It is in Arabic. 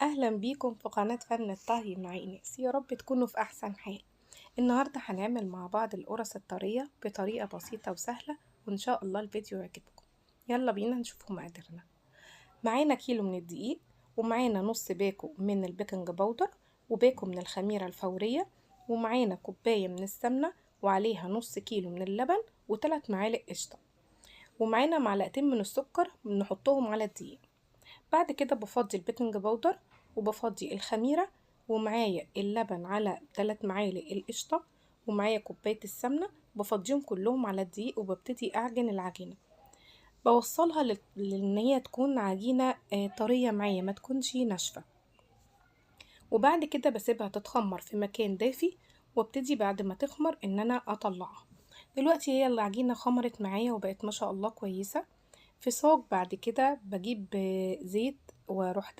أهلا بيكم في قناة فن الطهي مع إيناس، يا رب تكونوا في أحسن حال. النهاردة هنعمل مع بعض القرص الطرية بطريقة بسيطة وسهلة، وإن شاء الله الفيديو يعجبكم. يلا بينا نشوف مقاديرنا. معانا كيلو من الدقيق، ومعانا نص باكو من البيكنج باودر، وباكو من الخميرة الفورية، ومعانا كوباية من السمنة، وعليها نص كيلو من اللبن، و3 معالق قشطة، ومعانا معلقتين من السكر بنحطهم على الدقيق. بعد كده بفضي البيكنج باودر، وبفضي الخميرة، ومعايا اللبن على 3 معالق القشطة، ومعايا كوباية السمنة، بفضيهم كلهم على الدقيق، وببتدي أعجن العجينة. بوصلها لأن هي تكون عجينة طرية معايا، ما تكونش ناشفة. وبعد كده بسيبها تتخمر في مكان دافي، وابتدي بعد ما تخمر ان انا اطلعها. دلوقتي هي العجينة خمرت معايا وبقت ما شاء الله كويسة. في صاج بعد كده بجيب زيت واروح